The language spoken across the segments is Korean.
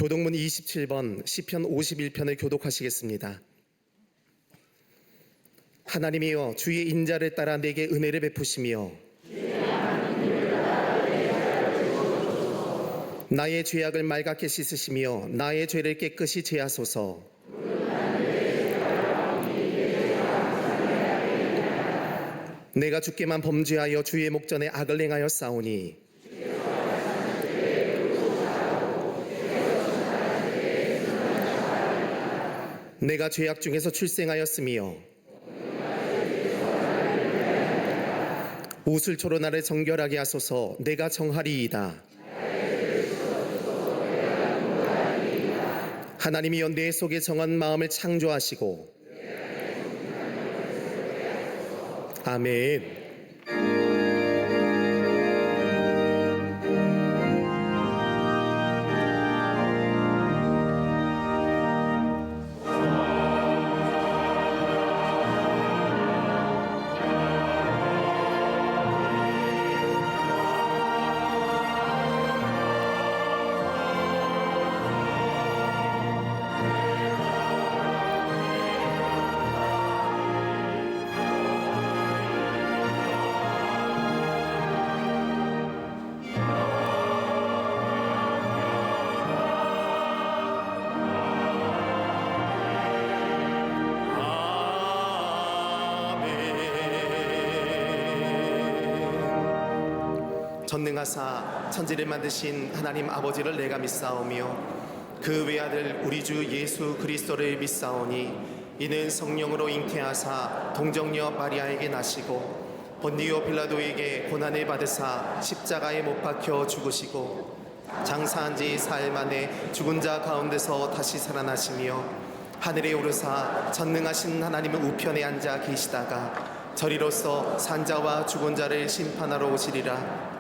교독문 27번 시편 51편을 교독하시겠습니다. 하나님이여, 주의 인자를 따라 내게 은혜를 베푸시며 나의 죄악을 말갛게 씻으시며 나의 죄를 깨끗이 제하소서. 내가 주께만 범죄하여 주의 목전에 악을 행하여 싸우니 내가 죄악 중에서 출생하였으며 우슬초로 나를 정결하게 하소서. 내가 정하리이다. 하나님이여, 내 속에 정한 마음을 창조하시고 아멘. 전능하사 천지를 만드신 하나님 아버지를 내가 믿사오며 그 외아들 우리 주 예수 그리스도를 믿사오니 이는 성령으로 잉태하사 동정녀 마리아에게 나시고 본디오 빌라도에게 고난을 받으사 십자가에 못 박혀 죽으시고 장사한 지 사흘 만에 죽은 자 가운데서 다시 살아나시며 하늘에 오르사 전능하신 하나님의 우편에 앉아 계시다가 저리로서 산자와 죽은 자를 심판하러 오시리라.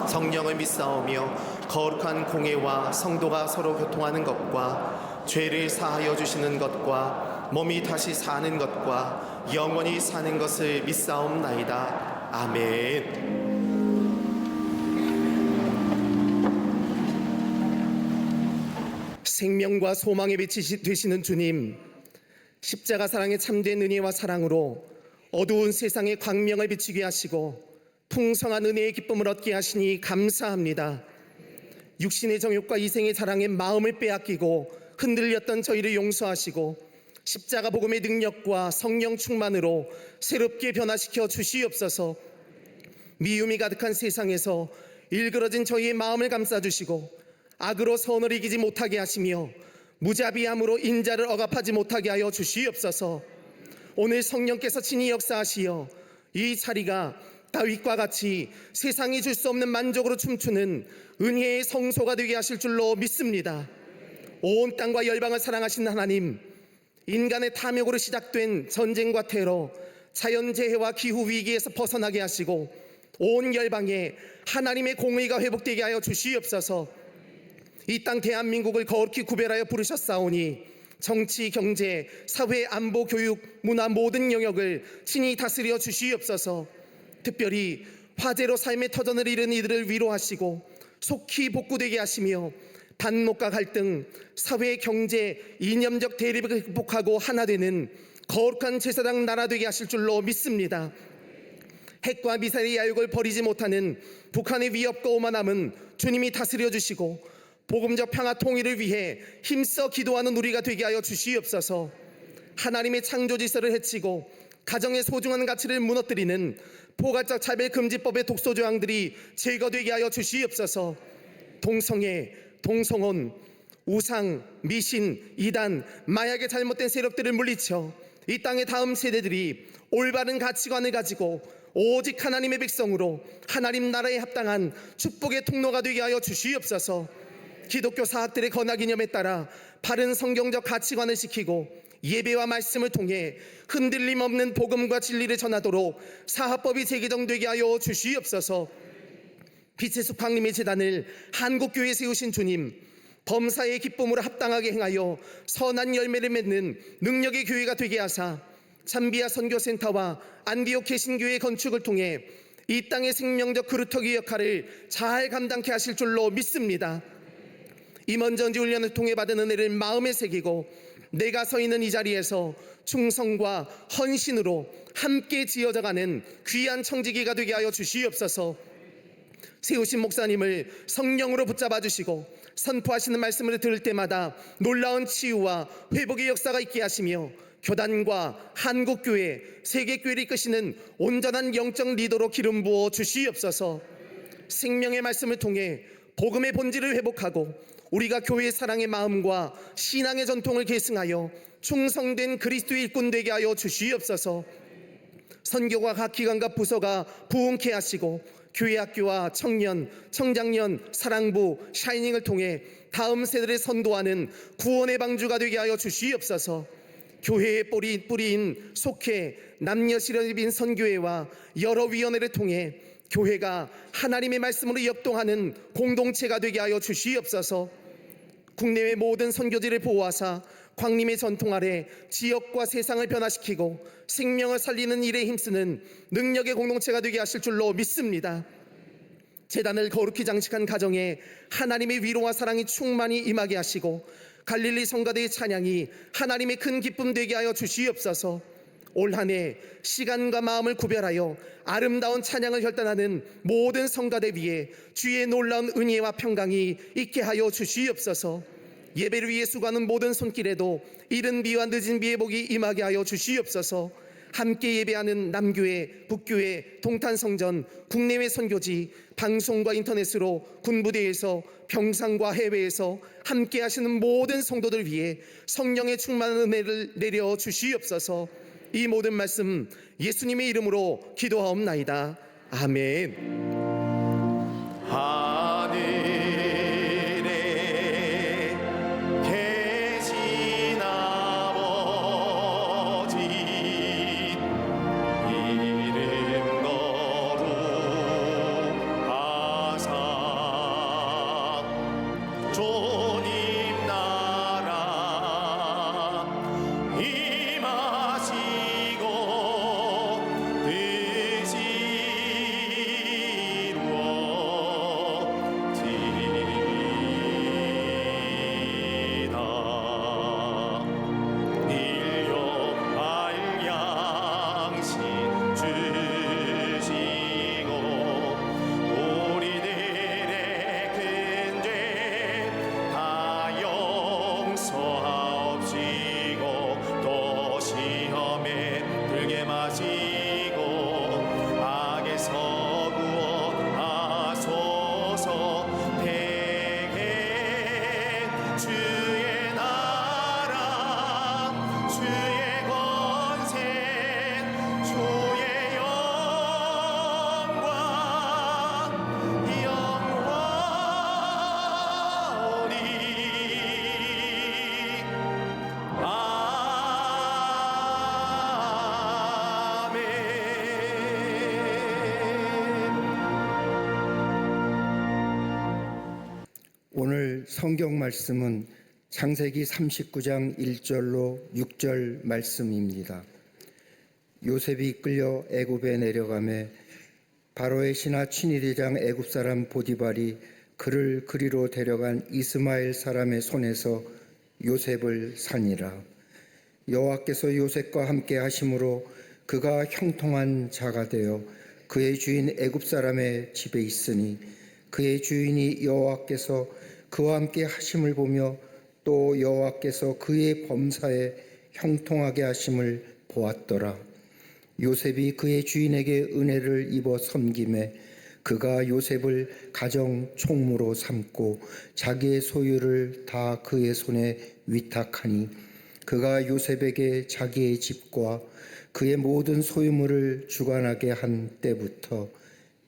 성령을 믿사오며 거룩한 공예와 성도가 서로 교통하는 것과 죄를 사하여 주시는 것과 몸이 다시 사는 것과 영원히 사는 것을 믿사옵나이다. 아멘. 생명과 소망의 빛이 되시는 주님, 십자가 사랑의 참된 은혜와 사랑으로 어두운 세상의 광명을 비추게 하시고 풍성한 은혜의 기쁨을 얻게 하시니 감사합니다. 육신의 정욕과 이생의 자랑에 마음을 빼앗기고 흔들렸던 저희를 용서하시고 십자가 복음의 능력과 성령 충만으로 새롭게 변화시켜 주시옵소서. 미움이 가득한 세상에서 일그러진 저희의 마음을 감싸주시고 악으로 선을 이기지 못하게 하시며 무자비함으로 인자를 억압하지 못하게 하여 주시옵소서. 오늘 성령께서 친히 역사하시어 이 자리가 다윗과 같이 세상이 줄 수 없는 만족으로 춤추는 은혜의 성소가 되게 하실 줄로 믿습니다. 온 땅과 열방을 사랑하신 하나님, 인간의 탐욕으로 시작된 전쟁과 테러, 자연재해와 기후위기에서 벗어나게 하시고 온 열방에 하나님의 공의가 회복되게 하여 주시옵소서. 이 땅 대한민국을 거룩히 구별하여 부르셨사오니 정치, 경제, 사회, 안보, 교육, 문화 모든 영역을 친히 다스려 주시옵소서. 특별히 화재로 삶의 터전을 잃은 이들을 위로하시고 속히 복구되게 하시며 반목과 갈등, 사회, 경제, 이념적 대립을 극복하고 하나 되는 거룩한 제사장 나라 되게 하실 줄로 믿습니다. 핵과 미사일의 야욕을 버리지 못하는 북한의 위협과 오만함은 주님이 다스려 주시고 복음적 평화 통일을 위해 힘써 기도하는 우리가 되게 하여 주시옵소서. 하나님의 창조 질서를 해치고 가정의 소중한 가치를 무너뜨리는 포괄적 차별금지법의 독소조항들이 제거되게 하여 주시옵소서. 동성애, 동성혼, 우상, 미신, 이단, 마약의 잘못된 세력들을 물리쳐 이 땅의 다음 세대들이 올바른 가치관을 가지고 오직 하나님의 백성으로 하나님 나라에 합당한 축복의 통로가 되게 하여 주시옵소서. 기독교 사학들의 건화기념에 따라 바른 성경적 가치관을 지키고 예배와 말씀을 통해 흔들림 없는 복음과 진리를 전하도록 사합법이 재개정되게 하여 주시옵소서. 빛의 숲 광림의 재단을 한국교회에 세우신 주님, 범사의 기쁨으로 합당하게 행하여 선한 열매를 맺는 능력의 교회가 되게 하사 참비아 선교센터와 안디옥 개신교회 건축을 통해 이 땅의 생명적 그루터기 역할을 잘 감당케 하실 줄로 믿습니다. 임원전지 훈련을 통해 받은 은혜를 마음에 새기고 내가 서 있는 이 자리에서 충성과 헌신으로 함께 지어져가는 귀한 청지기가 되게 하여 주시옵소서. 세우신 목사님을 성령으로 붙잡아 주시고 선포하시는 말씀을 들을 때마다 놀라운 치유와 회복의 역사가 있게 하시며 교단과 한국교회, 세계교회를 이끄시는 온전한 영적 리더로 기름 부어 주시옵소서. 생명의 말씀을 통해 복음의 본질을 회복하고 우리가 교회의 사랑의 마음과 신앙의 전통을 계승하여 충성된 그리스도의 일꾼 되게 하여 주시옵소서. 선교가 각 기관과 부서가 부흥케 하시고 교회 학교와 청년, 청장년, 사랑부, 샤이닝을 통해 다음 세대를 선도하는 구원의 방주가 되게 하여 주시옵소서. 교회의 뿌리인 속회, 남녀실업인 선교회와 여러 위원회를 통해 교회가 하나님의 말씀으로 역동하는 공동체가 되게 하여 주시옵소서. 국내외 모든 선교지를 보호하사 광림의 전통 아래 지역과 세상을 변화시키고 생명을 살리는 일에 힘쓰는 능력의 공동체가 되게 하실 줄로 믿습니다. 제단을 거룩히 장식한 가정에 하나님의 위로와 사랑이 충만히 임하게 하시고 갈릴리 성가대의 찬양이 하나님의 큰 기쁨 되게 하여 주시옵소서. 올 한 해 시간과 마음을 구별하여 아름다운 찬양을 혈단하는 모든 성가대 위에 주의 놀라운 은혜와 평강이 있게 하여 주시옵소서. 예배를 위해 수고하는 모든 손길에도 이른 비와 늦은 비의 복이 임하게 하여 주시옵소서. 함께 예배하는 남교회, 북교회, 동탄성전, 국내외 선교지, 방송과 인터넷으로 군부대에서 병상과 해외에서 함께 하시는 모든 성도들 위해 성령의 충만한 은혜를 내려 주시옵소서. 이 모든 말씀 예수님의 이름으로 기도하옵나이다. 아멘. 오늘 성경 말씀은 창세기 39장 1절로 6절 말씀입니다. 요셉이 이끌려 애굽에 내려가매 바로의 신하 친위대장 애굽 사람 보디발이 그를 그리로 데려간 이스마엘 사람의 손에서 요셉을 산이라. 여호와께서 요셉과 함께 하심으로 그가 형통한 자가 되어 그의 주인 애굽 사람의 집에 있으니 그의 주인이 여호와께서 그와 함께 하심을 보며 또 여호와께서 그의 범사에 형통하게 하심을 보았더라. 요셉이 그의 주인에게 은혜를 입어 섬김에 그가 요셉을 가정 총무로 삼고 자기의 소유를 다 그의 손에 위탁하니 그가 요셉에게 자기의 집과 그의 모든 소유물을 주관하게 한 때부터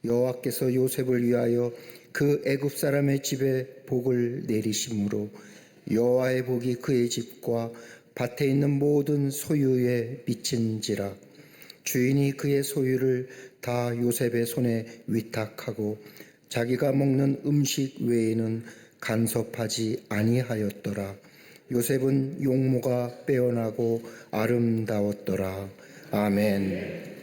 여호와께서 요셉을 위하여 그 애굽 사람의 집에 복을 내리심으로 여호와의 복이 그의 집과 밭에 있는 모든 소유에 미친지라. 주인이 그의 소유를 다 요셉의 손에 위탁하고 자기가 먹는 음식 외에는 간섭하지 아니하였더라. 요셉은 용모가 빼어나고 아름다웠더라. 아멘.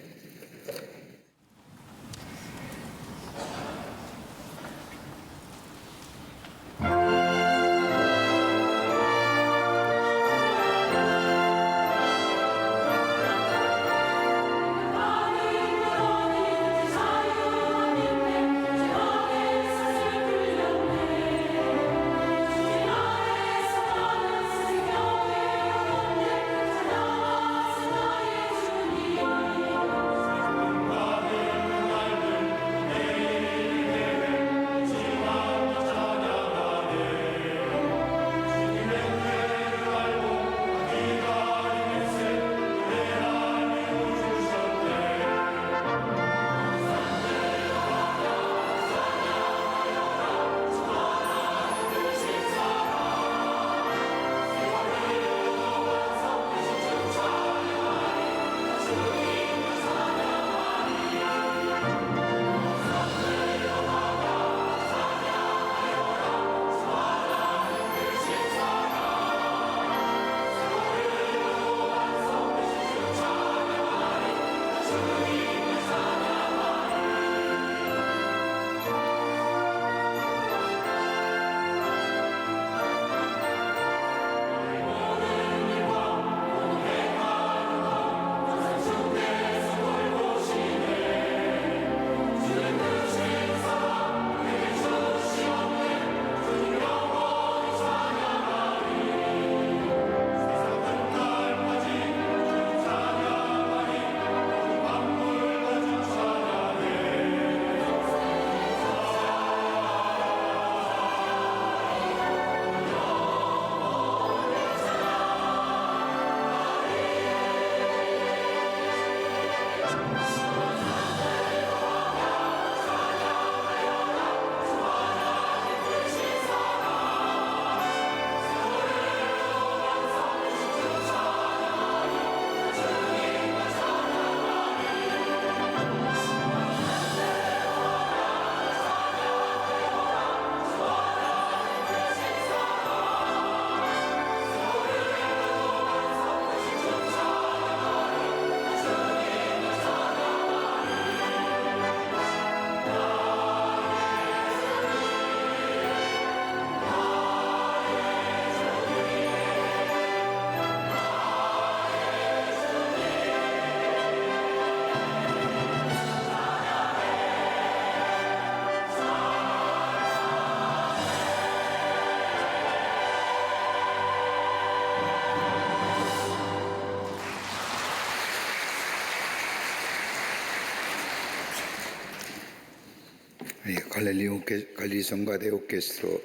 갈릴리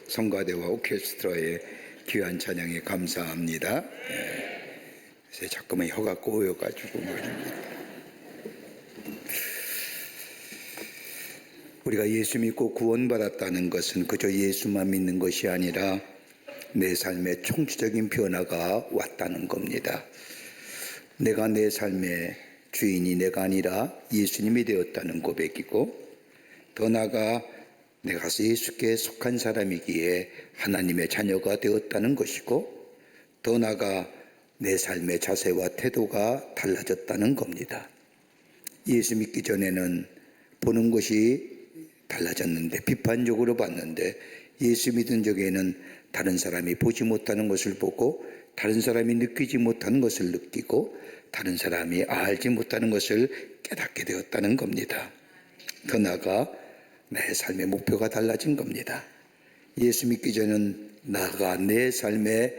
성가대와 오케스트라의 귀한 찬양에 감사합니다. 그래서 자꾸만 혀가 꼬여가지고 말입니다. 우리가 예수 믿고 구원받았다는 것은 그저 예수만 믿는 것이 아니라 내 삶에 총체적인 변화가 왔다는 겁니다. 내가 내 삶의 주인이 내가 아니라 예수님이 되었다는 고백이고, 더 나아가 내가 예수께 속한 사람이기에 하나님의 자녀가 되었다는 것이고, 더 나아가 내 삶의 자세와 태도가 달라졌다는 겁니다. 예수 믿기 전에는 보는 것이 달라졌는데, 비판적으로 봤는데, 예수 믿은 적에는 다른 사람이 보지 못하는 것을 보고, 다른 사람이 느끼지 못하는 것을 느끼고, 다른 사람이 알지 못하는 것을 깨닫게 되었다는 겁니다. 더 나아가 내 삶의 목표가 달라진 겁니다. 예수 믿기 전은 나가 내 삶의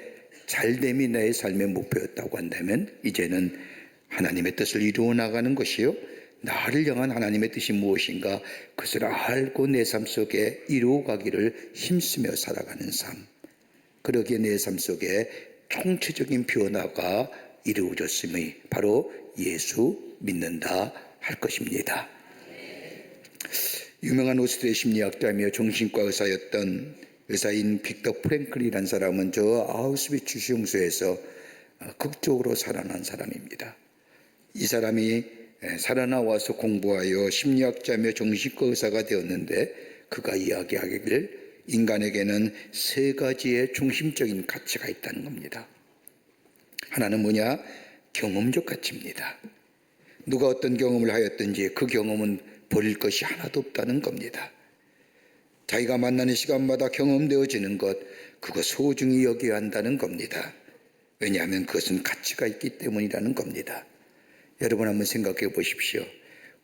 잘됨이 내 삶의 목표였다고 한다면, 이제는 하나님의 뜻을 이루어 나가는 것이요, 나를 향한 하나님의 뜻이 무엇인가 그것을 알고 내 삶 속에 이루어가기를 힘쓰며 살아가는 삶, 그러기에 내 삶 속에 총체적인 변화가 이루어졌음이 바로 예수 믿는다 할 것입니다. 유명한 오스트리아 심리학자이며 정신과 의사였던 의사인 빅터 프랭클이라는 사람은 저 아우슈비츠 수용소에서 극적으로 살아난 사람입니다. 이 사람이 살아나와서 공부하여 심리학자며 정신과 의사가 되었는데, 그가 이야기하기를 인간에게는 세 가지의 중심적인 가치가 있다는 겁니다. 하나는 뭐냐? 경험적 가치입니다. 누가 어떤 경험을 하였든지 그 경험은 버릴 것이 하나도 없다는 겁니다. 자기가 만나는 시간마다 경험되어지는 것, 그거 소중히 여겨야 한다는 겁니다. 왜냐하면 그것은 가치가 있기 때문이라는 겁니다. 여러분 한번 생각해 보십시오.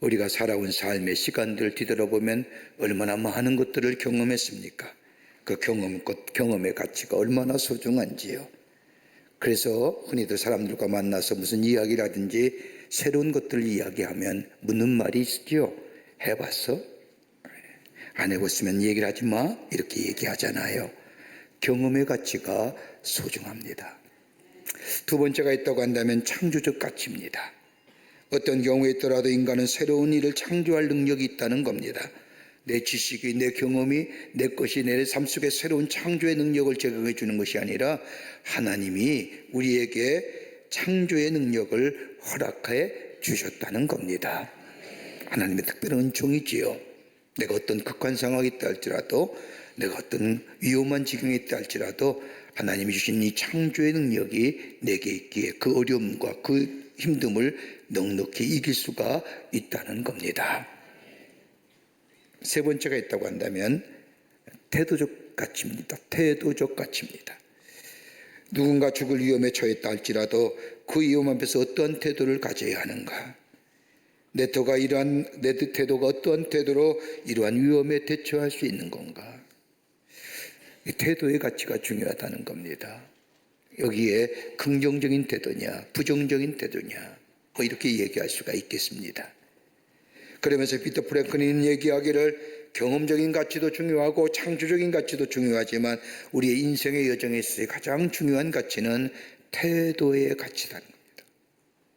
우리가 살아온 삶의 시간들을 뒤돌아보면 얼마나 많은 것들을 경험했습니까? 그 경험의 가치가 얼마나 소중한지요. 그래서 흔히들 사람들과 만나서 무슨 이야기라든지 새로운 것들을 이야기하면 묻는 말이 있죠. 해봤어? 안 해봤으면 얘기를 하지 마, 이렇게 얘기하잖아요. 경험의 가치가 소중합니다. 두 번째가 있다고 한다면 창조적 가치입니다. 어떤 경우에 있더라도 인간은 새로운 일을 창조할 능력이 있다는 겁니다. 내 지식이, 내 경험이, 내 것이 내 삶 속에 새로운 창조의 능력을 제공해 주는 것이 아니라 하나님이 우리에게 창조의 능력을 허락해 주셨다는 겁니다. 하나님의 특별한 은총이지요. 내가 어떤 극한 상황이 있다 할지라도, 내가 어떤 위험한 지경에 있다 할지라도 하나님이 주신 이 창조의 능력이 내게 있기에 그 어려움과 그 힘듦을 넉넉히 이길 수가 있다는 겁니다. 세 번째가 있다고 한다면 태도적 가치입니다. 태도적 가치입니다. 누군가 죽을 위험에 처했다 할지라도 그 위험 앞에서 어떠한 태도를 가져야 하는가? 내 태도가 어떠한 태도로 이러한 위험에 대처할 수 있는 건가? 이 태도의 가치가 중요하다는 겁니다. 여기에 긍정적인 태도냐, 부정적인 태도냐, 뭐 이렇게 얘기할 수가 있겠습니다. 그러면서 피터 프랭클은 얘기하기를 경험적인 가치도 중요하고 창조적인 가치도 중요하지만 우리의 인생의 여정에 있어서 가장 중요한 가치는 태도의 가치라는 겁니다.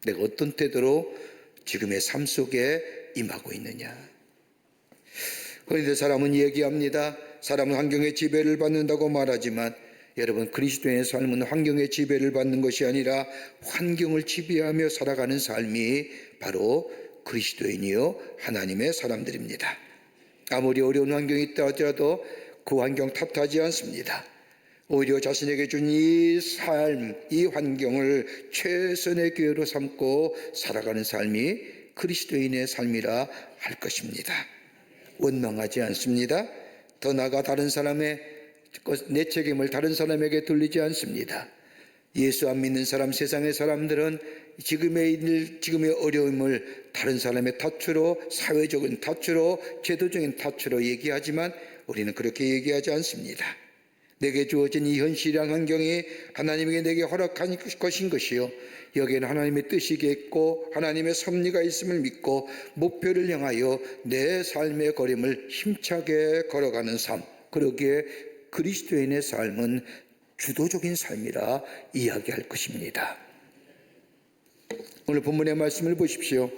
내가 어떤 태도로 지금의 삶 속에 임하고 있느냐. 그런데 사람은 얘기합니다. 사람은 환경의 지배를 받는다고 말하지만 여러분, 그리스도인의 삶은 환경의 지배를 받는 것이 아니라 환경을 지배하며 살아가는 삶이 바로 그리스도인이요 하나님의 사람들입니다. 아무리 어려운 환경이 있다 하더라도 그 환경 탓하지 않습니다. 오히려 자신에게 준 이 삶, 이 환경을 최선의 기회로 삼고 살아가는 삶이 그리스도인의 삶이라 할 것입니다. 원망하지 않습니다. 더 나아가 다른 사람의 내 책임을 다른 사람에게 돌리지 않습니다. 예수 안 믿는 사람, 세상의 사람들은 지금의 어려움을 다른 사람의 탓으로, 사회적인 탓으로, 제도적인 탓으로 얘기하지만 우리는 그렇게 얘기하지 않습니다. 내게 주어진 이 현실이란 환경이 하나님에게 내게 허락한 것인 것이요, 여기에는 하나님의 뜻이겠고 하나님의 섭리가 있음을 믿고 목표를 향하여 내 삶의 걸음을 힘차게 걸어가는 삶, 그러기에 그리스도인의 삶은 주도적인 삶이라 이야기할 것입니다. 오늘 본문의 말씀을 보십시오.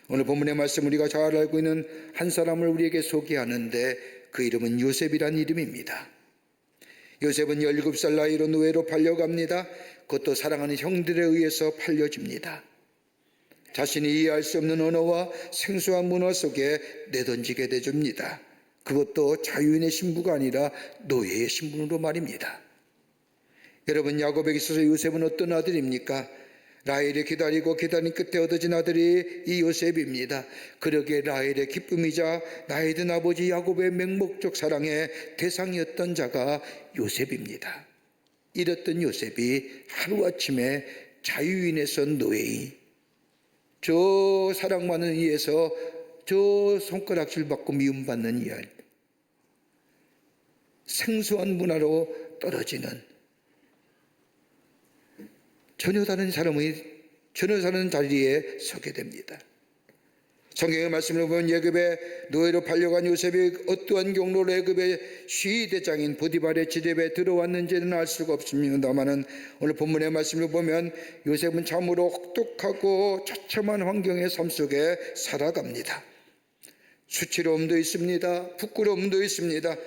오늘 본문의 말씀 우리가 잘 알고 있는 한 사람을 우리에게 소개하는데 그 이름은 요셉이란 이름입니다. 요셉은 17살 나이로 노예로 팔려갑니다. 그것도 사랑하는 형들에 의해서 팔려집니다. 자신이 이해할 수 없는 언어와 생소한 문화 속에 내던지게 되줍니다. 그것도 자유인의 신부가 아니라 노예의 신분으로 말입니다. 여러분, 야곱에게 있어서 요셉은 어떤 아들입니까? 라헬이 기다린 끝에 얻어진 아들이 이 요셉입니다. 그러기에 라헬의 기쁨이자 나이 든 아버지 야곱의 맹목적 사랑의 대상이었던 자가 요셉입니다. 이랬던 요셉이 하루아침에 자유인에서 노예인, 저 사랑받는 이에서 저 손가락질 받고 미움받는 이 생소한 문화로 떨어지는 전혀 다른 자리에 서게 됩니다. 성경의 말씀을 보면 애굽의 노예로 팔려간 요셉이 어떠한 경로로 애굽의 시대장인 보디발의 지대에 들어왔는지는 알 수가 없습니다만은 오늘 본문의 말씀을 보면 요셉은 참으로 혹독하고 처참한 환경의 삶 속에 살아갑니다. 수치로움도 있습니다. 부끄러움도 있습니다.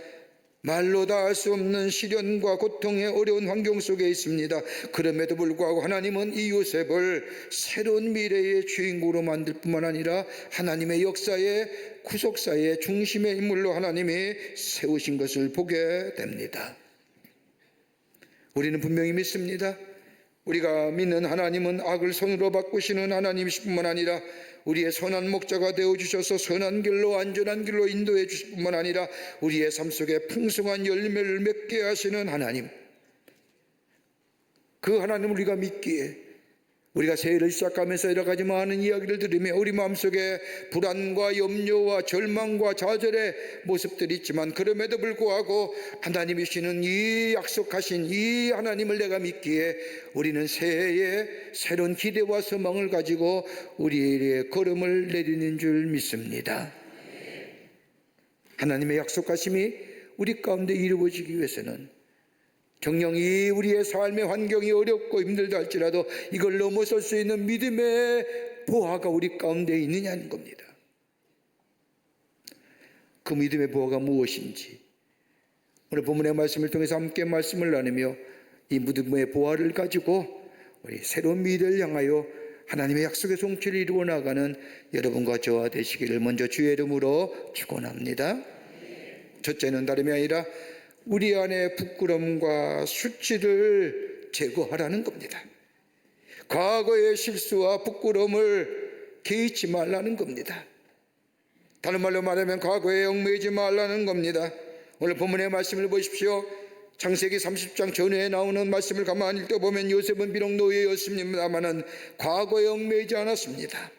말로 다 할 수 없는 시련과 고통의 어려운 환경 속에 있습니다. 그럼에도 불구하고 하나님은 이 요셉을 새로운 미래의 주인공으로 만들 뿐만 아니라 하나님의 역사의 구속사의 중심의 인물로 하나님이 세우신 것을 보게 됩니다. 우리는 분명히 믿습니다. 우리가 믿는 하나님은 악을 손으로 바꾸시는 하나님이실 뿐만 아니라 우리의 선한 목자가 되어주셔서 선한 길로 안전한 길로 인도해 주실 뿐만 아니라 우리의 삶 속에 풍성한 열매를 맺게 하시는 하나님, 그 하나님을 우리가 믿기에 우리가 새해를 시작하면서 여러 가지 많은 이야기를 들으며 우리 마음속에 불안과 염려와 절망과 좌절의 모습들이 있지만 그럼에도 불구하고 하나님이시는 이 약속하신 이 하나님을 내가 믿기에 우리는 새해에 새로운 기대와 소망을 가지고 우리의 걸음을 내리는 줄 믿습니다. 하나님의 약속하심이 우리 가운데 이루어지기 위해서는 정령이 우리의 삶의 환경이 어렵고 힘들다 할지라도 이걸 넘어설 수 있는 믿음의 보화가 우리 가운데 있느냐는 겁니다. 그 믿음의 보화가 무엇인지 오늘 본문의 말씀을 통해서 함께 말씀을 나누며 이 믿음의 보화를 가지고 우리 새로운 미래를 향하여 하나님의 약속의 성취를 이루어 나가는 여러분과 저와 되시기를 먼저 주의 이름으로 축원합니다. 첫째는 다름이 아니라 우리 안에 부끄러움과 수치를 제거하라는 겁니다. 과거의 실수와 부끄러움을 개의치 말라는 겁니다. 다른 말로 말하면 과거에 얽매이지 말라는 겁니다. 오늘 본문의 말씀을 보십시오. 창세기 30장 전에 나오는 말씀을 가만히 읽어보면 요셉은 비록 노예였습니다마는 과거에 얽매이지 않았습니다.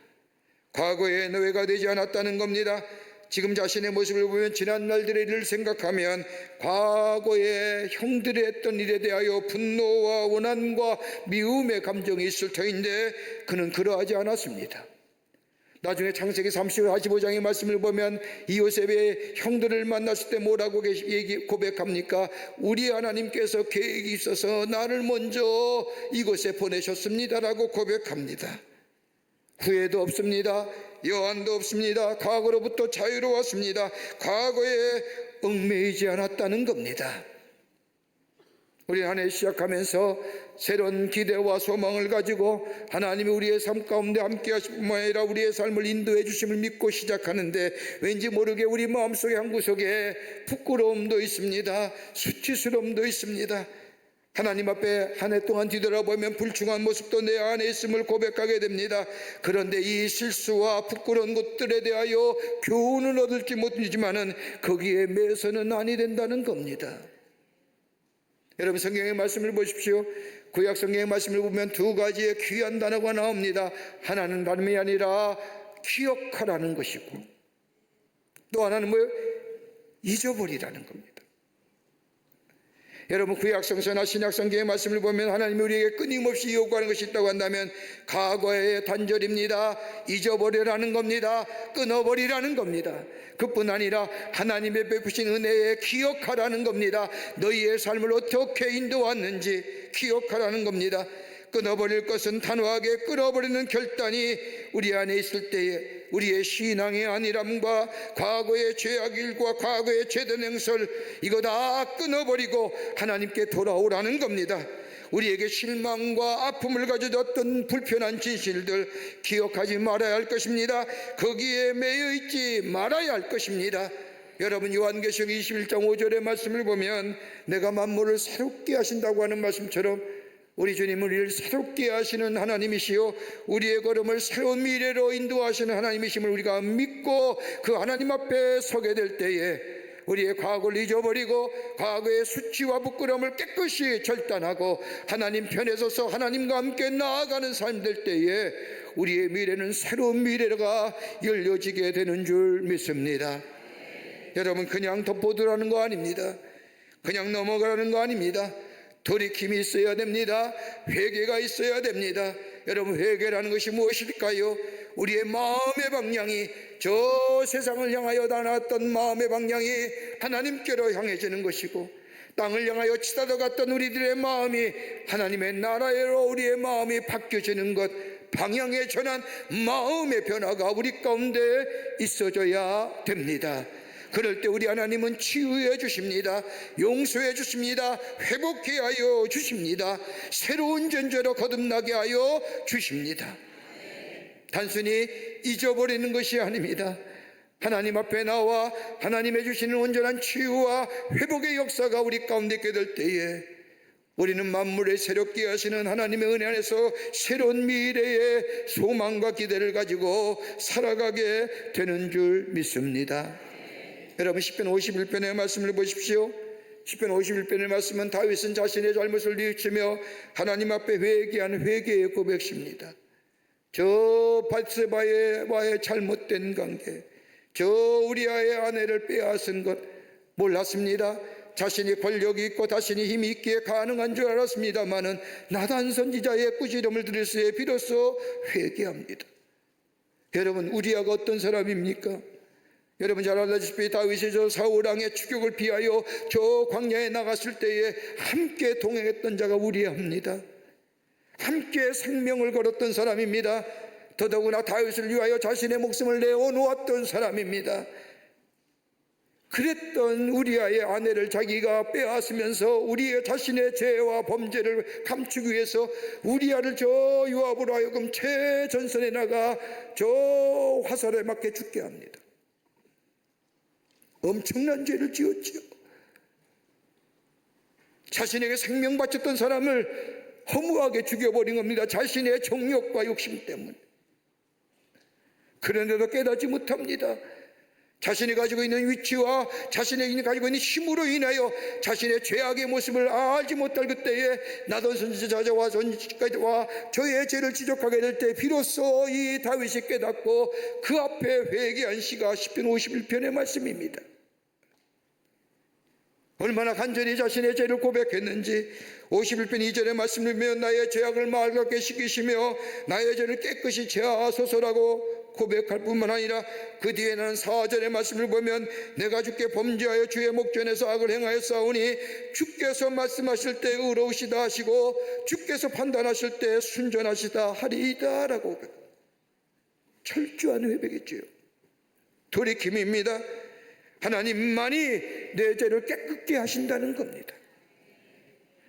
과거에 노예가 되지 않았다는 겁니다. 지금 자신의 모습을 보면 지난 날들의 일을 생각하면 과거에 형들이 했던 일에 대하여 분노와 원한과 미움의 감정이 있을 터인데 그는 그러하지 않았습니다. 나중에 창세기 45장의 말씀을 보면 이 요셉의 형들을 만났을 때 뭐라고 고백합니까? 우리 하나님께서 계획이 있어서 나를 먼저 이곳에 보내셨습니다라고 고백합니다. 후회도 없습니다. 여한도 없습니다. 과거로부터 자유로웠습니다. 과거에 얽매이지 않았다는 겁니다. 우리 한 해 시작하면서 새로운 기대와 소망을 가지고 하나님이 우리의 삶 가운데 함께 하실 뿐만 아니라 우리의 삶을 인도해 주심을 믿고 시작하는데 왠지 모르게 우리 마음속에 한 구석에 부끄러움도 있습니다. 수치스러움도 있습니다. 하나님 앞에 한 해 동안 뒤돌아보면 불충한 모습도 내 안에 있음을 고백하게 됩니다. 그런데 이 실수와 부끄러운 것들에 대하여 교훈을 얻을지 못하지만은 거기에 매서는 아니 된다는 겁니다. 여러분, 성경의 말씀을 보십시오. 구약 성경의 말씀을 보면 두 가지의 귀한 단어가 나옵니다. 하나는 다름이 아니라 기억하라는 것이고 또 하나는 뭐예요? 잊어버리라는 겁니다. 여러분, 구약성서나 신약성경의 말씀을 보면 하나님이 우리에게 끊임없이 요구하는 것이 있다고 한다면 과거의 단절입니다. 잊어버리라는 겁니다. 끊어버리라는 겁니다. 그뿐 아니라 하나님의 베푸신 은혜에 기억하라는 겁니다. 너희의 삶을 어떻게 인도왔는지 기억하라는 겁니다. 끊어버릴 것은 단호하게 끊어버리는 결단이 우리 안에 있을 때에 우리의 신앙의 안일함과 과거의 죄악일과 과거의 죄된 행설, 이거 다 끊어버리고 하나님께 돌아오라는 겁니다. 우리에게 실망과 아픔을 가져줬던 불편한 진실들 기억하지 말아야 할 것입니다. 거기에 매여 있지 말아야 할 것입니다. 여러분, 요한계시록 21장 5절의 말씀을 보면 내가 만물을 새롭게 하신다고 하는 말씀처럼 우리 주님은 우리를 새롭게 하시는 하나님이시요 우리의 걸음을 새로운 미래로 인도하시는 하나님이심을 우리가 믿고 그 하나님 앞에 서게 될 때에 우리의 과거를 잊어버리고 과거의 수치와 부끄러움을 깨끗이 절단하고 하나님 편에 서서 하나님과 함께 나아가는 삶 될 때에 우리의 미래는 새로운 미래가 열려지게 되는 줄 믿습니다. 여러분, 그냥 덮어두라는 거 아닙니다. 그냥 넘어가라는 거 아닙니다. 돌이킴이 있어야 됩니다. 회개가 있어야 됩니다. 여러분, 회개라는 것이 무엇일까요? 우리의 마음의 방향이 저 세상을 향하여 다놨던 마음의 방향이 하나님께로 향해지는 것이고, 땅을 향하여 치닫아갔던 우리들의 마음이 하나님의 나라로 우리의 마음이 바뀌어지는 것, 방향의 전환, 마음의 변화가 우리 가운데 있어져야 됩니다. 그럴 때 우리 하나님은 치유해 주십니다. 용서해 주십니다. 회복해 하여 주십니다. 새로운 전제로 거듭나게 하여 주십니다. 단순히 잊어버리는 것이 아닙니다. 하나님 앞에 나와 하나님의 주시는 온전한 치유와 회복의 역사가 우리 가운데 있게 될 때에 우리는 만물을 새롭게 하시는 하나님의 은혜 안에서 새로운 미래의 소망과 기대를 가지고 살아가게 되는 줄 믿습니다. 여러분, 시편 51편의 말씀을 보십시오. 시편 51편의 말씀은 다윗은 자신의 잘못을 뉘우치며 하나님 앞에 회개한 회개의 고백입니다. 저 밧세바와의 잘못된 관계, 저 우리아의 아내를 빼앗은 것 몰랐습니다. 자신이 권력이 있고 자신이 힘이 있기에 가능한 줄 알았습니다마는 나단 선지자의 꾸지람을 들을 때에 비로소 회개합니다. 여러분, 우리아가 어떤 사람입니까? 여러분 잘 알다시피 다윗이 저 사울 왕의 추격을 피하여 저 광야에 나갔을 때에 함께 동행했던 자가 우리아입니다. 함께 생명을 걸었던 사람입니다. 더더구나 다윗을 위하여 자신의 목숨을 내어놓았던 사람입니다. 그랬던 우리아의 아내를 자기가 빼앗으면서 우리의 자신의 죄와 범죄를 감추기 위해서 우리아를 저 요압으로 하여금 최전선에 나가 저 화살에 맞게 죽게 합니다. 엄청난 죄를 지었죠. 자신에게 생명 바쳤던 사람을 허무하게 죽여버린 겁니다. 자신의 정욕과 욕심 때문에. 그런데도 깨닫지 못합니다. 자신이 가지고 있는 위치와 자신이 가지고 있는 힘으로 인하여 자신의 죄악의 모습을 알지 못할 그때에 나단 선지자와 저의 죄를 지적하게 될 때 비로소 이 다윗이 깨닫고 그 앞에 회개한 시가 시편 51편의 말씀입니다. 얼마나 간절히 자신의 죄를 고백했는지 51편 2절의 말씀을 보면 나의 죄악을 맑게 씻기시며 나의 죄를 깨끗이 제하소서라고 고백할 뿐만 아니라 그 뒤에 나는 4절의 말씀을 보면 내가 주께 범죄하여 주의 목전에서 악을 행하였사오니 주께서 말씀하실 때 의로우시다 하시고 주께서 판단하실 때 순전하시다 하리이다 라고 철저한 회백이지요. 돌이킴입니다. 하나님만이 내 죄를 깨끗게 하신다는 겁니다.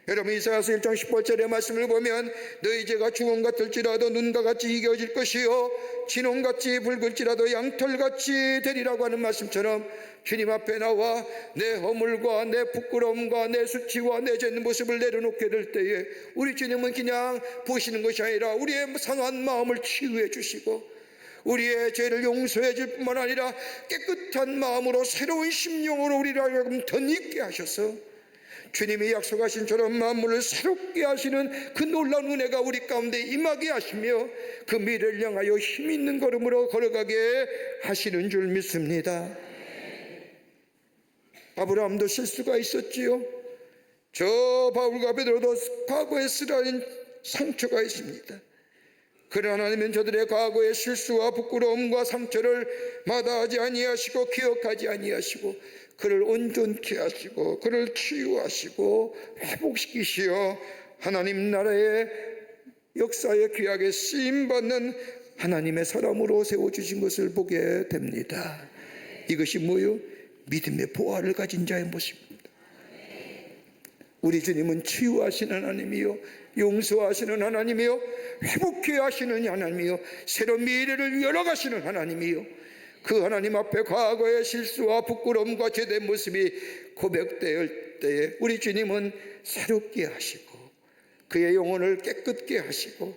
여러분, 이사야서 1장 18절의 말씀을 보면 너희 죄가 주홍 같을지라도 눈과 같이 이겨질 것이요 진홍같이 붉을지라도 양털같이 되리라고 하는 말씀처럼 주님 앞에 나와 내 허물과 내 부끄러움과 내 수치와 내 죄의 모습을 내려놓게 될 때에 우리 주님은 그냥 보시는 것이 아니라 우리의 상한 마음을 치유해 주시고 우리의 죄를 용서해 줄 뿐만 아니라 깨끗한 마음으로 새로운 심령으로 우리를 하여금 덧입게 하셔서 주님이 약속하신 처럼 만물을 새롭게 하시는 그 놀라운 은혜가 우리 가운데 임하게 하시며 그 미래를 향하여 힘있는 걸음으로 걸어가게 하시는 줄 믿습니다. 아브라함도 실수가 있었지요. 저 바울과 베드로도 과거에 쓰라린 상처가 있습니다. 그러나 하나님은 저들의 과거의 실수와 부끄러움과 상처를 마다하지 아니하시고 기억하지 아니하시고 그를 온전케 하시고 그를 치유하시고 회복시키시어 하나님 나라의 역사에 귀하게 쓰임받는 하나님의 사람으로 세워주신 것을 보게 됩니다. 이것이 뭐요? 믿음의 보화를 가진 자의 모습입니다. 우리 주님은 치유하시는 하나님이요, 용서하시는 하나님이요, 회복케 하시는 하나님이요, 새로운 미래를 열어가시는 하나님이요, 그 하나님 앞에 과거의 실수와 부끄러움과 죄된 모습이 고백될 때에 우리 주님은 새롭게 하시고 그의 영혼을 깨끗게 하시고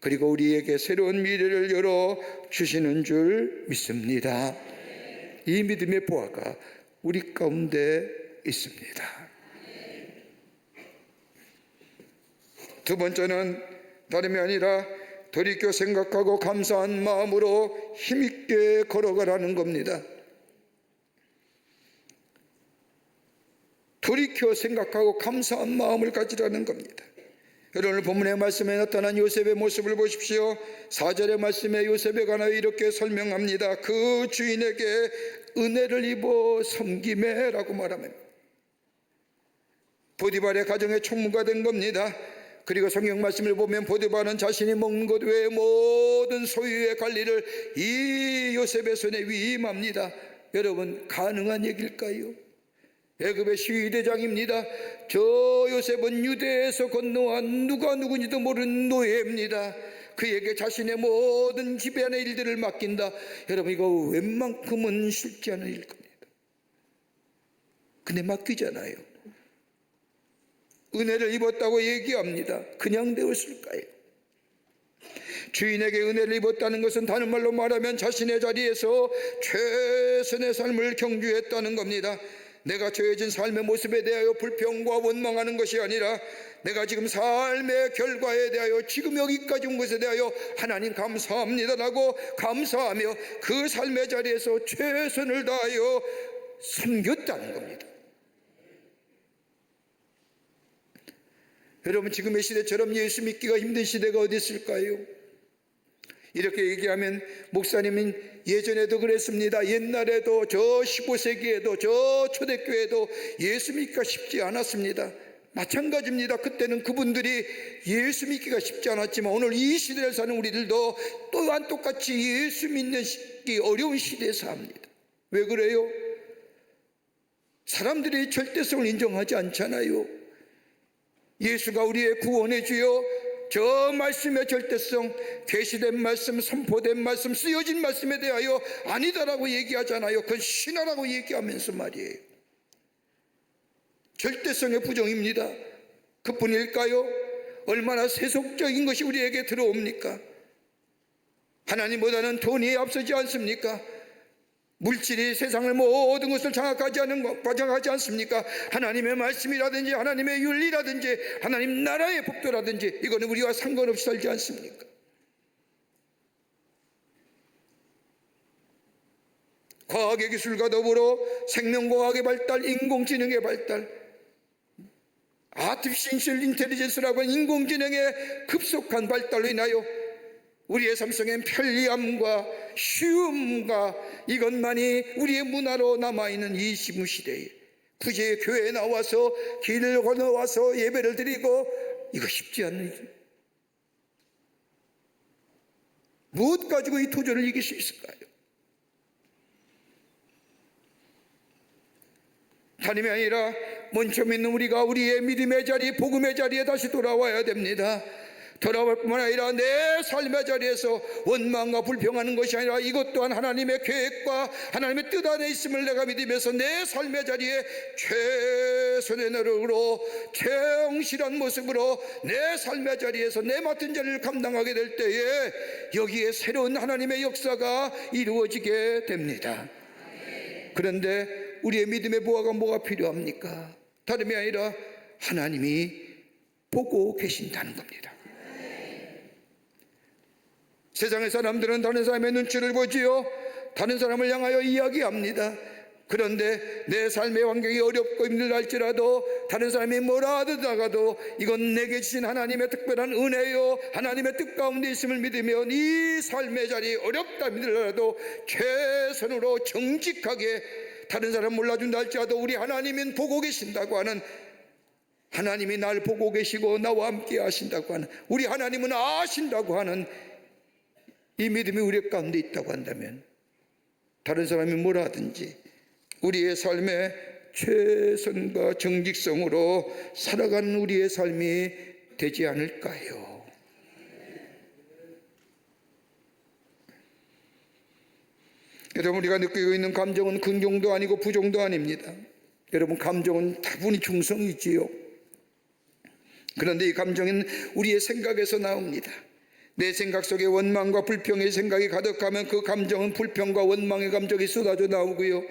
그리고 우리에게 새로운 미래를 열어주시는 줄 믿습니다. 이 믿음의 보화가 우리 가운데 있습니다. 두 번째는 다름이 아니라 돌이켜 생각하고 감사한 마음으로 힘있게 걸어가라는 겁니다. 돌이켜 생각하고 감사한 마음을 가지라는 겁니다. 오늘 본문의 말씀에 나타난 요셉의 모습을 보십시오. 4절의 말씀에 요셉에 관하여 이렇게 설명합니다. 그 주인에게 은혜를 입어 섬김에 라고 말합니다. 보디발의 가정의 총무가 된 겁니다. 그리고 성경 말씀을 보면 보디발은 자신이 먹는 것 외에 모든 소유의 관리를 이 요셉의 손에 위임합니다. 여러분, 가능한 얘기일까요? 애굽의 시위대장입니다. 저 요셉은 유대에서 건너온 누가 누군지도 모르는 노예입니다. 그에게 자신의 모든 지배하는 일들을 맡긴다. 여러분, 이거 웬만큼은 쉽지 않은 일 겁니다. 근데 맡기잖아요. 은혜를 입었다고 얘기합니다. 그냥 되었을까요? 주인에게 은혜를 입었다는 것은 다른 말로 말하면 자신의 자리에서 최선의 삶을 경주했다는 겁니다. 내가 처해진 삶의 모습에 대하여 불평과 원망하는 것이 아니라 내가 지금 삶의 결과에 대하여 지금 여기까지 온 것에 대하여 하나님 감사합니다라고 감사하며 그 삶의 자리에서 최선을 다하여 섬겼다는 겁니다. 여러분, 지금의 시대처럼 예수 믿기가 힘든 시대가 어디 있을까요? 이렇게 얘기하면 목사님은 예전에도 그랬습니다. 옛날에도 저 15세기에도 저 초대교회도 예수 믿기가 쉽지 않았습니다. 마찬가지입니다. 그때는 그분들이 예수 믿기가 쉽지 않았지만 오늘 이 시대를 사는 우리들도 또한 똑같이 예수 믿기 어려운 시대에 삽니다. 왜 그래요? 사람들이 절대성을 인정하지 않잖아요. 예수가 우리의 구원의 주요, 저 말씀의 절대성, 계시된 말씀, 선포된 말씀, 쓰여진 말씀에 대하여 아니다라고 얘기하잖아요. 그건 신화라고 얘기하면서 말이에요. 절대성의 부정입니다. 그뿐일까요? 얼마나 세속적인 것이 우리에게 들어옵니까? 하나님보다는 돈이 앞서지 않습니까? 물질이 세상의 모든 것을 장악하지 않습니까? 하나님의 말씀이라든지 하나님의 윤리라든지 하나님 나라의 법도라든지 이거는 우리와 상관없이 살지 않습니까? 과학의 기술과 더불어 생명과학의 발달, 인공지능의 발달, 아티피셜 인텔리전스라고 하는 인공지능의 급속한 발달로 인하여 우리의 삶 속엔 편리함과 쉬움과 이것만이 우리의 문화로 남아있는 이 시대에 굳이 교회에 나와서 길을 건너와서 예배를 드리고 이거 쉽지 않는 일. 무엇 가지고 이 도전을 이길 수 있을까요? 하나님이 아니라 먼저 믿는 우리가 우리의 믿음의 자리, 복음의 자리에 다시 돌아와야 됩니다. 돌아올 뿐만 아니라 내 삶의 자리에서 원망과 불평하는 것이 아니라 이것 또한 하나님의 계획과 하나님의 뜻 안에 있음을 내가 믿으면서 내 삶의 자리에 최선의 노력으로 최엉실한 모습으로 내 삶의 자리에서 내 맡은 자리를 감당하게 될 때에 여기에 새로운 하나님의 역사가 이루어지게 됩니다. 그런데 우리의 믿음의 보화가 뭐가 필요합니까? 다름이 아니라 하나님이 보고 계신다는 겁니다. 세상의 사람들은 다른 사람의 눈치를 보지요. 다른 사람을 향하여 이야기합니다. 그런데 내 삶의 환경이 어렵고 힘들할지라도 다른 사람이 뭐라 하더라도 이건 내게 주신 하나님의 특별한 은혜요, 하나님의 뜻 가운데 있음을 믿으면 이 삶의 자리 어렵다 힘들더라도 최선으로 정직하게, 다른 사람 몰라준다 할지라도 우리 하나님은 보고 계신다고 하는, 하나님이 날 보고 계시고 나와 함께 하신다고 하는, 우리 하나님은 아신다고 하는 이 믿음이 우리 가운데 있다고 한다면 다른 사람이 뭐라 하든지 우리의 삶에 최선과 정직성으로 살아가는 우리의 삶이 되지 않을까요? 여러분, 우리가 느끼고 있는 감정은 긍정도 아니고 부정도 아닙니다. 여러분, 감정은 다분히 중성이지요. 그런데 이 감정은 우리의 생각에서 나옵니다. 내 생각 속에 원망과 불평의 생각이 가득하면 그 감정은 불평과 원망의 감정이 쏟아져 나오고요,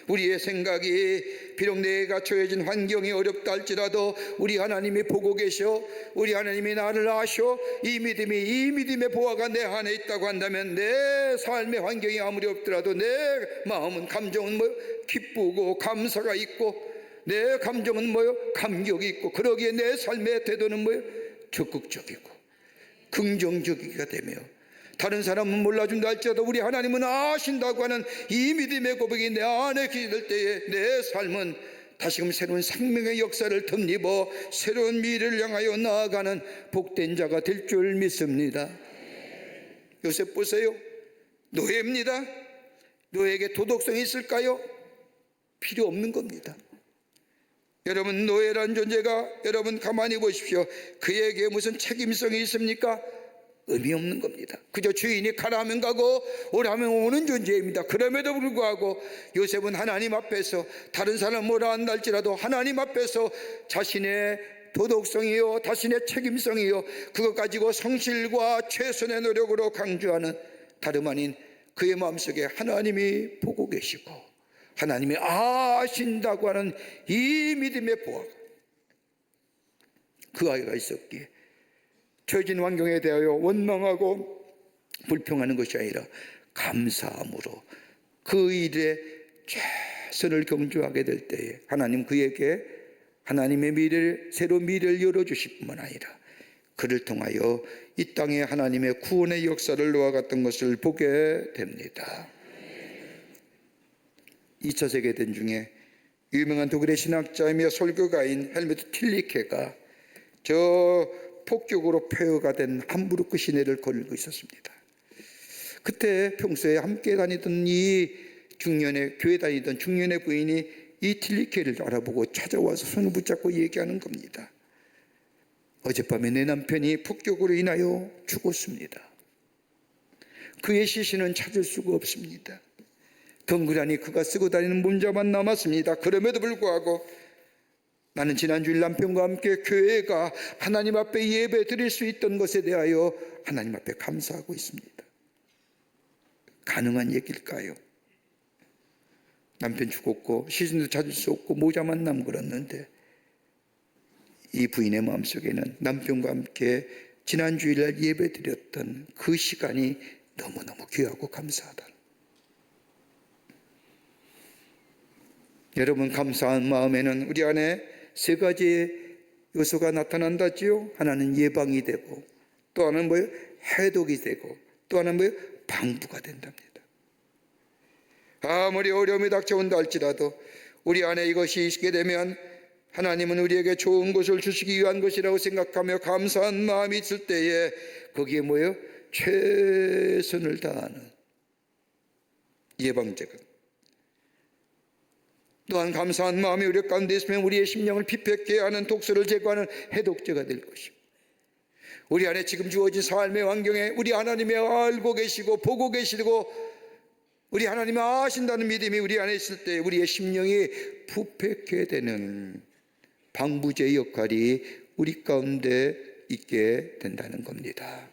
우리의 생각이 비록 내가 처해진 환경이 어렵다 할지라도 우리 하나님이 보고 계셔, 우리 하나님이 나를 아셔, 이 믿음의 보화가 내 안에 있다고 한다면 내 삶의 환경이 아무리 없더라도 내 마음은, 감정은 기쁘고 감사가 있고, 내 감정은 감격이 있고, 그러기에 내 삶의 태도는 적극적이고 긍정적이가 되며, 다른 사람은 몰라준다 할지라도 우리 하나님은 아신다고 하는 이 믿음의 고백이 내 안에 기될 때에 내 삶은 다시금 새로운 생명의 역사를 덧입어 새로운 미래를 향하여 나아가는 복된 자가 될 줄 믿습니다. 요셉 보세요. 노예입니다. 노예에게 도덕성이 있을까요? 필요 없는 겁니다. 여러분, 노예라는 존재가, 여러분 가만히 보십시오. 그에게 무슨 책임성이 있습니까? 의미 없는 겁니다. 그저 주인이 가라 하면 가고 오라 하면 오는 존재입니다. 그럼에도 불구하고 요셉은 하나님 앞에서, 다른 사람 뭐라 한다 할지라도 하나님 앞에서 자신의 도덕성이요, 자신의 책임성이요, 그것 가지고 성실과 최선의 노력으로 강조하는, 다름 아닌 그의 마음속에 하나님이 보고 계시고 하나님이 아신다고 하는 이 믿음의 보화가 그 아이가 있었기에 처해진 환경에 대하여 원망하고 불평하는 것이 아니라 감사함으로 그 일에 최선을 경주하게 될 때에 하나님 그에게 하나님의 미래를, 새로운 미래를 열어주실 뿐만 아니라 그를 통하여 이 땅에 하나님의 구원의 역사를 놓아갔던 것을 보게 됩니다. 2차 세계대전 중에 유명한 독일의 신학자이며 설교가인 헬무트 틸리케가 저 폭격으로 폐허가 된 함부르크 시내를 걸고 있었습니다. 그때 평소에 함께 다니던 교회 다니던 중년의 부인이 이 틸리케를 알아보고 찾아와서 손을 붙잡고 얘기하는 겁니다. 어젯밤에 내 남편이 폭격으로 인하여 죽었습니다. 그의 시신은 찾을 수가 없습니다. 덩그러니 그가 쓰고 다니는 몸자만 남았습니다. 그럼에도 불구하고 나는 지난 주일 남편과 함께 교회가 하나님 앞에 예배 드릴 수 있던 것에 대하여 하나님 앞에 감사하고 있습니다. 가능한 얘기일까요? 남편 죽었고 시신도 찾을 수 없고 모자만 남그렸는데 이 부인의 마음속에는 남편과 함께 지난 주일날 예배 드렸던 그 시간이 너무너무 귀하고 감사하다. 여러분, 감사한 마음에는 우리 안에 세 가지의 요소가 나타난다지요. 하나는 예방이 되고, 또 하나는 해독이 되고, 또 하나는 방부가 된답니다. 아무리 어려움이 닥쳐온다 할지라도 우리 안에 이것이 있게 되면 하나님은 우리에게 좋은 것을 주시기 위한 것이라고 생각하며 감사한 마음이 있을 때에 거기에 최선을 다하는 예방제가, 또한 감사한 마음이 우리 가운데 있으면 우리의 심령을 피폐케 하는 독소를 제거하는 해독제가 될 것입니다. 우리 안에 지금 주어진 삶의 환경에 우리 하나님이 알고 계시고 보고 계시고 우리 하나님이 아신다는 믿음이 우리 안에 있을 때 우리의 심령이 부패케 되는 방부제 역할이 우리 가운데 있게 된다는 겁니다.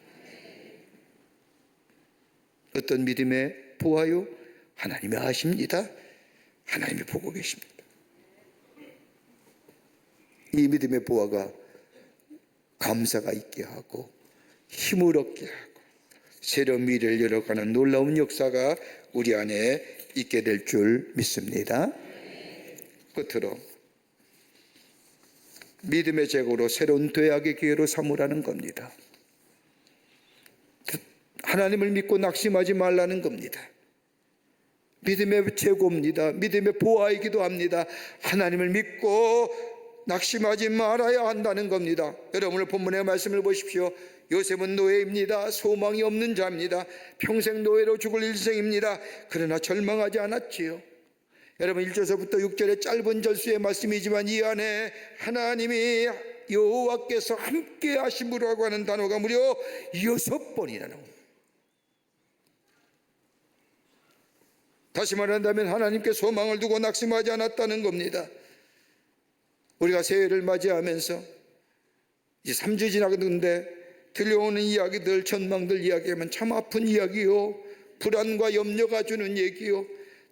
어떤 믿음의 보아요? 하나님이 아십니다. 하나님이 보고 계십니다. 이 믿음의 보아가 감사가 있게 하고 힘을 얻게 하고 새로운 미래를 열어가는 놀라운 역사가 우리 안에 있게 될 줄 믿습니다. 끝으로 믿음의 제고로 새로운 도약의 기회로 삼으라는 겁니다. 하나님을 믿고 낙심하지 말라는 겁니다. 믿음의 제고입니다. 믿음의 보아이기도 합니다. 하나님을 믿고 낙심하지 말아야 한다는 겁니다. 여러분 오늘 본문의 말씀을 보십시오. 요셉은 노예입니다. 소망이 없는 자입니다. 평생 노예로 죽을 일생입니다. 그러나 절망하지 않았지요. 여러분 1절서부터 6절의 짧은 절수의 말씀이지만 이 안에 하나님이 여호와께서 함께 하심으로라고 하는 단어가 무려 6번이나 나옵니다. 다시 말한다면 하나님께 소망을 두고 낙심하지 않았다는 겁니다. 우리가 새해를 맞이하면서 이제 3주 지나갔는데 들려오는 이야기들, 전망들 이야기하면 참 아픈 이야기요, 불안과 염려가 주는 얘기요,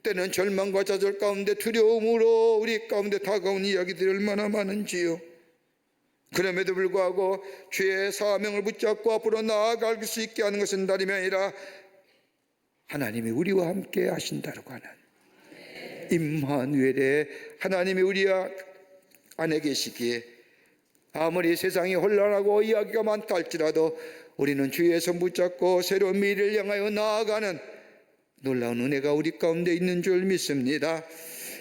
때는 절망과 좌절 가운데 두려움으로 우리 가운데 다가온 이야기들이 얼마나 많은지요. 그럼에도 불구하고 주의 사명을 붙잡고 앞으로 나아갈 수 있게 하는 것은 다름이 아니라 하나님이 우리와 함께 하신다고 하는 임마누엘의 하나님이 우리 안에 계시기에 아무리 세상이 혼란하고 이야기가 많다 할지라도 우리는 주의 손 붙잡고 새로운 미래를 향하여 나아가는 놀라운 은혜가 우리 가운데 있는 줄 믿습니다.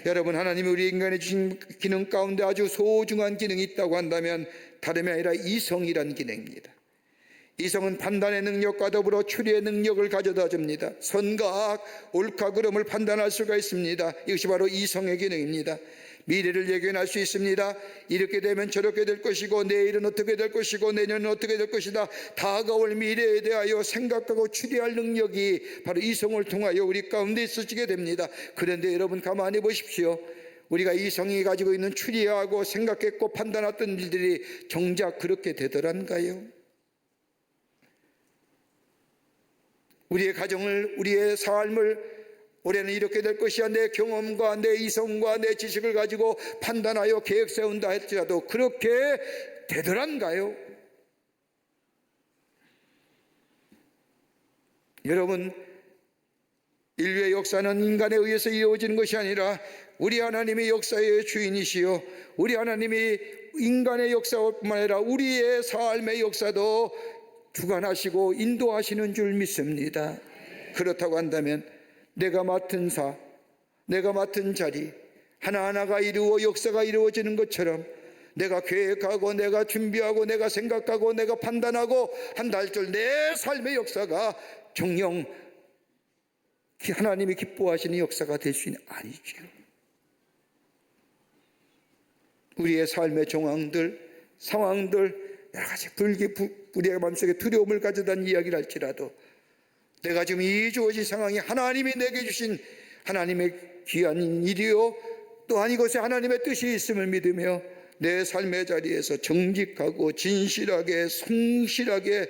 여러분 하나님이 우리 인간에 주신 기능 가운데 아주 소중한 기능이 있다고 한다면 다름이 아니라 이성이라는 기능입니다. 이성은 판단의 능력과 더불어 추리의 능력을 가져다 줍니다. 선과 악, 옳고 그름을 판단할 수가 있습니다. 이것이 바로 이성의 기능입니다. 미래를 예견할 수 있습니다. 이렇게 되면 저렇게 될 것이고 내일은 어떻게 될 것이고 내년은 어떻게 될 것이다. 다가올 미래에 대하여 생각하고 추리할 능력이 바로 이성을 통하여 우리 가운데 있어지게 됩니다. 그런데 여러분 가만히 보십시오. 우리가 이성이 가지고 있는 추리하고 생각했고 판단했던 일들이 정작 그렇게 되더란가요? 우리의 가정을, 우리의 삶을 올해는 이렇게 될 것이야 내 경험과 내 이성과 내 지식을 가지고 판단하여 계획 세운다 할지라도 그렇게 되더란가요? 여러분 인류의 역사는 인간에 의해서 이루어지는 것이 아니라 우리 하나님이 역사의 주인이시요 우리 하나님이 인간의 역사뿐만 아니라 우리의 삶의 역사도 주관하시고 인도하시는 줄 믿습니다. 그렇다고 한다면 내가 맡은 내가 맡은 자리 하나하나가 이루어 역사가 이루어지는 것처럼 내가 계획하고 내가 준비하고 내가 생각하고 내가 판단하고 한다 할 줄 내 삶의 역사가 정녕 하나님이 기뻐하시는 역사가 될 수 있는 아니지요. 우리의 삶의 정황들, 상황들 여러 가지 우리의 마음속에 두려움을 가져다는 이야기를 할지라도 내가 지금 이 주어진 상황이 하나님이 내게 주신 하나님의 귀한 일이요 또한 이것에 하나님의 뜻이 있음을 믿으며 내 삶의 자리에서 정직하고 진실하게 성실하게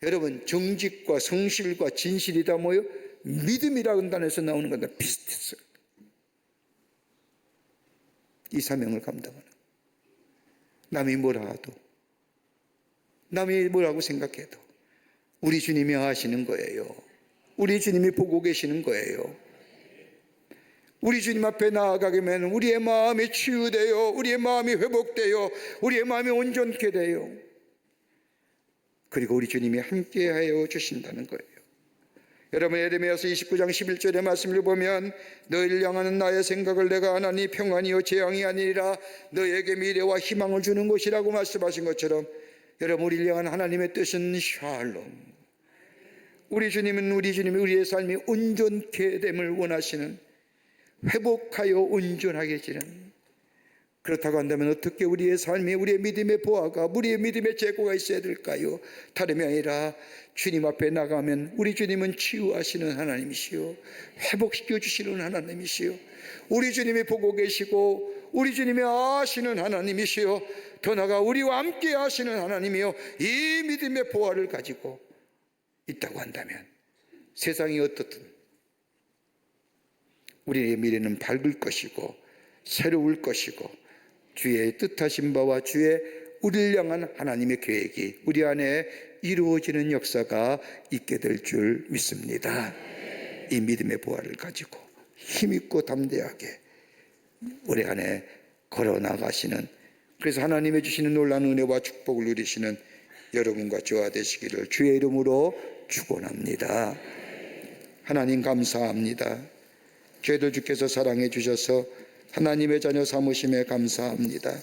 여러분 정직과 성실과 진실이다 뭐요? 믿음이라는 단어에서 나오는 건데 비슷했어요. 이 사명을 감당하는 남이 뭐라 하도 남이 뭐라고 생각해도 우리 주님이 아시는 거예요. 우리 주님이 보고 계시는 거예요. 우리 주님 앞에 나아가게 되면 우리의 마음이 치유되어 우리의 마음이 회복되어 우리의 마음이 온전케 돼요. 그리고 우리 주님이 함께하여 주신다는 거예요. 여러분 예레미야서 29장 11절의 말씀을 보면 너희를 향하는 나의 생각을 내가 아나니 평안이요 재앙이 아니라 너희에게 미래와 희망을 주는 것이라고 말씀하신 것처럼 여러분 우리를 향한 하나님의 뜻은 샬롬. 우리 주님은 우리의 삶이 온전케 됨을 원하시는 회복하여 온전하게 지는 그렇다고 한다면 어떻게 우리의 삶이 우리의 믿음의 보화가 우리의 믿음의 재고가 있어야 될까요? 다름이 아니라 주님 앞에 나가면 우리 주님은 치유하시는 하나님이시요 회복시켜 주시는 하나님이시요 우리 주님이 보고 계시고 우리 주님이 아시는 하나님이시요 더 나아가 우리와 함께 하시는 하나님이요 이 믿음의 보화를 가지고 있다고 한다면 세상이 어떻든 우리의 미래는 밝을 것이고 새로울 것이고 주의 뜻하신 바와 주의 우리를 향한 하나님의 계획이 우리 안에 이루어지는 역사가 있게 될 줄 믿습니다. 이 믿음의 보화를 가지고 힘있고 담대하게 올해 안에 걸어 나가시는, 그래서 하나님의 주시는 놀라운 은혜와 축복을 누리시는 여러분과 저와 되시기를 주의 이름으로 축원합니다. 하나님 감사합니다. 저희들 주께서 사랑해 주셔서 하나님의 자녀 삼으심에 감사합니다.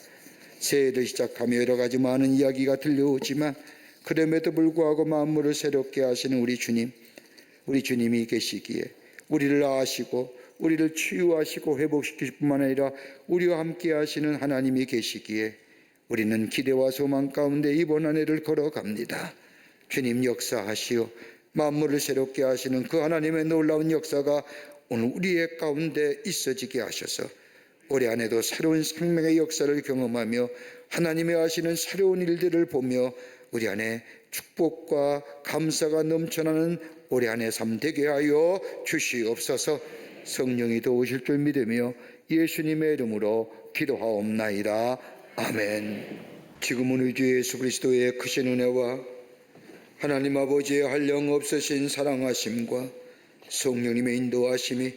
새해를 시작하며 여러 가지 많은 이야기가 들려오지만 그럼에도 불구하고 만물을 새롭게 하시는 우리 주님, 우리 주님이 계시기에 우리를 아시고 우리를 치유하시고 회복시킬 뿐만 아니라 우리와 함께 하시는 하나님이 계시기에 우리는 기대와 소망 가운데 이번 한 해를 걸어갑니다. 주님 역사하시어 만물을 새롭게 하시는 그 하나님의 놀라운 역사가 오늘 우리의 가운데 있어지게 하셔서 올해 안에도 새로운 생명의 역사를 경험하며 하나님의 하시는 새로운 일들을 보며 우리 안에 축복과 감사가 넘쳐나는 올해 안에 삶 되게 하여 주시옵소서. 성령이 도우실 줄 믿으며 예수님의 이름으로 기도하옵나이다. 아멘. 지금은 우리 주 예수 그리스도의 크신 은혜와 하나님 아버지의 한량없으신 사랑하심과 성령님의 인도하심이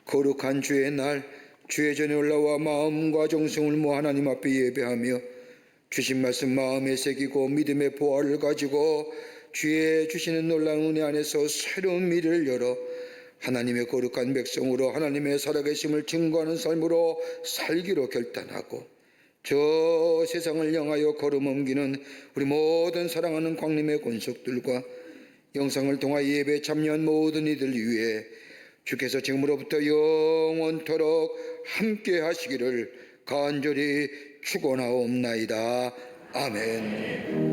거룩한 주의 날 주의 전에 올라와 마음과 정성을 모아 하나님 앞에 예배하며 주신 말씀 마음에 새기고 믿음의 보화를 가지고 주의 주시는 놀라운 은혜 안에서 새로운 미래를 열어 하나님의 거룩한 백성으로 하나님의 살아계심을 증거하는 삶으로 살기로 결단하고 저 세상을 향하여 걸음 옮기는 우리 모든 사랑하는 광림의 권속들과 영상을 통하여 예배에 참여한 모든 이들 위해 주께서 지금으로부터 영원토록 함께 하시기를 간절히 축원하옵나이다. 아멘.